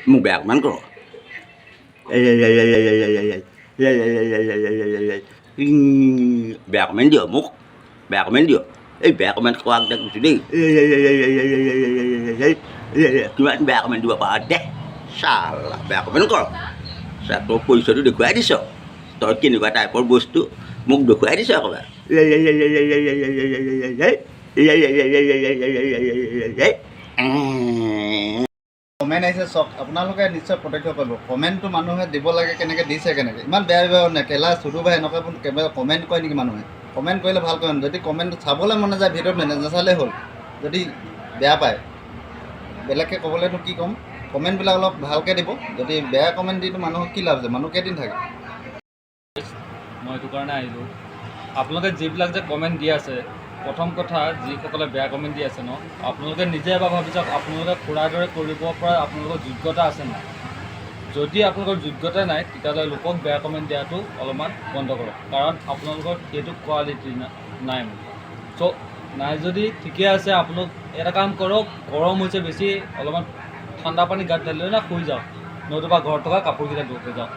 মোক বেয়া অকণমান কৰ বেয়া কমেণ্ট দিয় মোক বেয়া কমেণ্ট দিয় এই বেয়া কমেণ্ট কোৱা আগতে কৈছোঁ দেই কিমান বেয়া কমেণ্ট দিব পাৰ দে চালা বেয়া কমেণ্ট কৰ চা তোৰ পৰিচয়টো দেখুৱাই দিছ তই কেনেকুৱা টাইপৰ বস্তু মোক দেখুৱাই দিছ একেবাৰে কমেণ্ট আহিছে চাওক আপোনালোকে নিশ্চয় প্ৰত্যক্ষ কৰিব কমেণ্টটো মানুহে দিব লাগে কেনেকৈ দিছে কেনেকৈ ইমান বেয়া বেয়া নেকেলা চুৰু ভাই এনেকুৱা কেতিয়াবা কমেণ্ট কৰে নেকি মানুহে কমেণ্ট কৰিলে ভাল কমেণ্ট যদি কমেণ্ট চাবলৈ মন নাযায় ভিডিঅ'ত নাচালেই হ'ল যদি বেয়া পায় বেলেগকৈ ক'বলৈনো কি ক'ম কমেণ্টবিলাক অলপ ভালকৈ দিব যদি বেয়া কমেণ্ট দিটো মানুহক কি লাভ আছে মানুহ কেইদিন থাকে মই এইটো কাৰণে আহিলোঁ আপোনালোকে যিবিলাক যে কমেণ্ট দি আছে প্ৰথম কথা যিসকলে বেয়া কমেণ্ট দি আছে ন আপোনালোকে নিজে এবাৰ ভাবি চাওক আপোনালোকে ফুৰাৰ দৰে কৰিব পৰা আপোনালোকৰ যোগ্যতা আছে নাই যদি আপোনালোকৰ যোগ্যতা নাই তেতিয়াহ'লে লোকক বেয়া কমেণ্ট দিয়াটো অলপমান বন্ধ কৰক কাৰণ আপোনালোকৰ সেইটো কোৱালিটি নাই চ' নাই যদি ঠিকে আছে আপোনালোক এটা কাম কৰক গৰম হৈছে বেছি অলপমান ঠাণ্ডা পানী গাত ঢালি লৈ না শুই যাওক নতুবা ঘৰত থকা কাপোৰকেইটা ধুই যাওক